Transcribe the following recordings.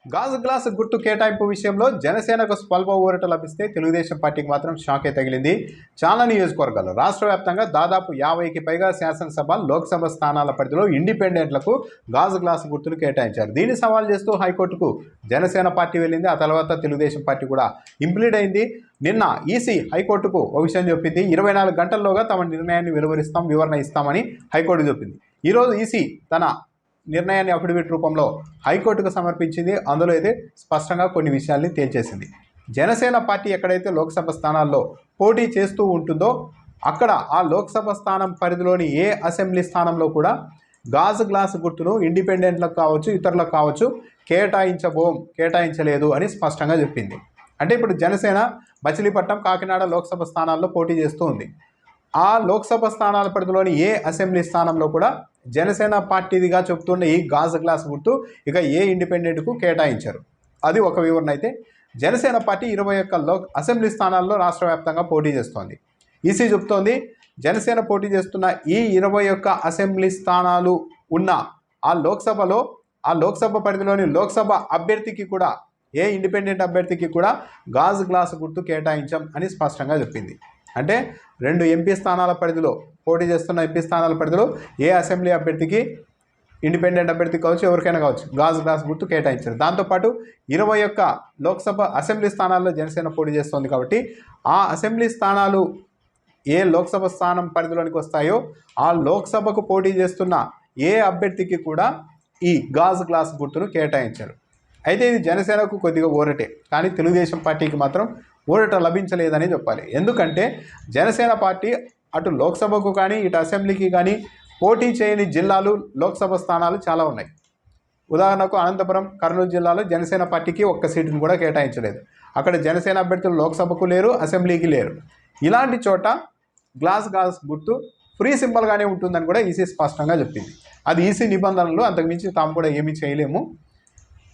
గాజు గ్లాసు గుర్తు కేటాయింపు విషయంలో జనసేనకు స్వల్ప ఊరట లభిస్తే తెలుగుదేశం పార్టీకి మాత్రం షాకే తగిలింది. చాలా నియోజకవర్గాలు రాష్ట్ర వ్యాప్తంగా దాదాపు 50కి పైగా శాసనసభ, లోక్సభ స్థానాల పరిధిలో ఇండిపెండెంట్లకు గాజు గ్లాసు గుర్తులు కేటాయించారు. దీన్ని సవాల్ చేస్తూ హైకోర్టుకు జనసేన పార్టీ వెళ్ళింది. ఆ తర్వాత తెలుగుదేశం పార్టీ కూడా ఇంప్లీడ్ అయింది. నిన్న ఈసీ హైకోర్టుకు ఒక విషయం చెప్పింది. 24 గంటల్లోగా తమ నిర్ణయాన్ని వివరణ ఇస్తామని హైకోర్టు చెప్పింది. ఈరోజు ఈసీ తన నిర్ణయాన్ని అఫిడవిట్ రూపంలో హైకోర్టుకు సమర్పించింది. అందులో అయితే స్పష్టంగా కొన్ని విషయాల్ని తేల్చేసింది. జనసేన పార్టీ ఎక్కడైతే లోక్సభ స్థానాల్లో పోటీ చేస్తూ ఉంటుందో అక్కడ ఆ లోక్సభ స్థానం పరిధిలోని ఏ అసెంబ్లీ స్థానంలో కూడా గాజు గ్లాసు గుర్తును ఇండిపెండెంట్లకు కావచ్చు, ఇతరులకు కావచ్చు కేటాయించలేదు అని స్పష్టంగా చెప్పింది. అంటే ఇప్పుడు జనసేన మచిలీపట్నం, కాకినాడ లోక్సభ స్థానాల్లో పోటీ చేస్తూ ఉంది. ఆ లోక్సభ స్థానాల పరిధిలోని ఏ అసెంబ్లీ స్థానంలో కూడా జనసేన పార్టీదిగా చెప్తున్న ఈ గాజు గ్లాస్ గుర్తు ఇక ఏ ఇండిపెండెంట్కు కేటాయించారు. అది ఒక వివరణ. అయితే జనసేన పార్టీ 21 అసెంబ్లీ స్థానాల్లో రాష్ట్ర వ్యాప్తంగా పోటీ చేస్తోంది. ఈసీ చెప్తోంది జనసేన పోటీ చేస్తున్న ఈ 21 అసెంబ్లీ స్థానాలు ఉన్న ఆ లోక్సభ పరిధిలోని లోక్సభ అభ్యర్థికి కూడా ఏ ఇండిపెండెంట్ అభ్యర్థికి కూడా గాజు గ్లాసు గుర్తు కేటాయించాం అని స్పష్టంగా చెప్పింది. అంటే 2 ఎంపీ స్థానాల పరిధిలో పోటీ చేస్తున్న ఎంపీ స్థానాల పరిధిలో ఏ అసెంబ్లీ అభ్యర్థికి, ఇండిపెండెంట్ అభ్యర్థికి కావచ్చు, ఎవరికైనా కావచ్చు గాజు గ్లాస్ గుర్తు కేటాయించారు. దాంతోపాటు 21 లోక్సభ అసెంబ్లీ స్థానాల్లో జనసేన పోటీ చేస్తోంది కాబట్టి ఆ అసెంబ్లీ స్థానాలు ఏ లోక్సభ స్థానం పరిధిలోనికి వస్తాయో ఆ లోక్సభకు పోటీ చేస్తున్న ఏ అభ్యర్థికి కూడా ఈ గాజు గ్లాస్ గుర్తును కేటాయించారు. అయితే ఇది జనసేనకు కొద్దిగా ఊరటే, కానీ తెలుగుదేశం పార్టీకి మాత్రం ఊరట లభించలేదని చెప్పాలి. ఎందుకంటే జనసేన పార్టీ అటు లోక్సభకు కానీ ఇటు అసెంబ్లీకి కానీ పోటీ చేయని జిల్లాలు, లోక్సభ స్థానాలు చాలా ఉన్నాయి. ఉదాహరణకు అనంతపురం, కర్నూలు జిల్లాలో జనసేన పార్టీకి ఒక్క సీటును కూడా కేటాయించలేదు. అక్కడ జనసేన అభ్యర్థులు లోక్సభకు లేరు, అసెంబ్లీకి లేరు. ఇలాంటి చోట గ్లాస్ గుర్తు ఫ్రీ సింబల్గానే ఉంటుందని కూడా ఈసీ స్పష్టంగా చెప్పింది. అది ఈసీ నిబంధనలు, అంతకుమించి తాము కూడా ఏమీ చేయలేము.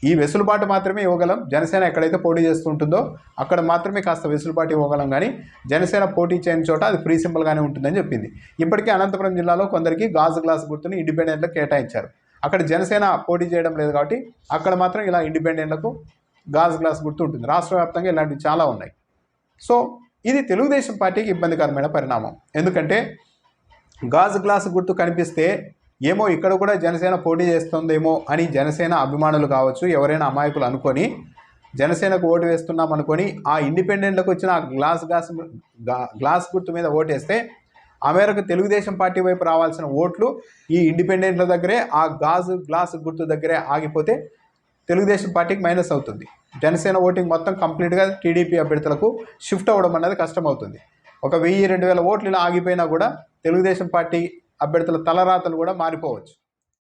ఈ వెసులుబాటు మాత్రమే ఇవ్వగలం. జనసేన ఎక్కడైతే పోటీ చేస్తుంటుందో అక్కడ మాత్రమే కాస్త వెసులుబాటు ఇవ్వగలం, కానీ జనసేన పోటీ చేయని చోట అది ఫ్రీ సింబల్గానే ఉంటుందని చెప్పింది. ఇప్పటికే అనంతపురం జిల్లాలో కొందరికి గాజు గ్లాస్ గుర్తుని ఇండిపెండెంట్లకు కేటాయించారు. అక్కడ జనసేన పోటీ చేయడం లేదు కాబట్టి అక్కడ మాత్రం ఇలా ఇండిపెండెంట్లకు గాజు గ్లాస్ గుర్తు ఉంటుంది. రాష్ట్ర వ్యాప్తంగా ఇలాంటివి చాలా ఉన్నాయి. సో ఇది తెలుగుదేశం పార్టీకి ఇబ్బందికరమైన పరిణామం. ఎందుకంటే గాజు గ్లాస్ గుర్తు కనిపిస్తే ఏమో ఇక్కడ కూడా జనసేన పోటీ చేస్తుందేమో అని జనసేన అభిమానులు కావచ్చు, ఎవరైనా అమాయకులు అనుకొని జనసేనకు ఓటు వేస్తున్నాం అనుకొని ఆ ఇండిపెండెంట్లకు వచ్చిన గ్లాస్ గుర్తు మీద ఓటేస్తే ఆ మేరకు తెలుగుదేశం పార్టీ వైపు రావాల్సిన ఓట్లు ఈ ఇండిపెండెంట్ల దగ్గరే, ఆ గ్లాస్ గుర్తు దగ్గరే ఆగిపోతే తెలుగుదేశం పార్టీకి మైనస్ అవుతుంది. జనసేన ఓటింగ్ మొత్తం కంప్లీట్గా టీడీపీ అభ్యర్థులకు షిఫ్ట్ అవ్వడం అనేది కష్టమవుతుంది. ఒక 1000-2000 ఓట్లు ఇలా ఆగిపోయినా కూడా తెలుగుదేశం పార్టీ అభ్యర్థుల తలరాతలు కూడా మారిపోవచ్చు.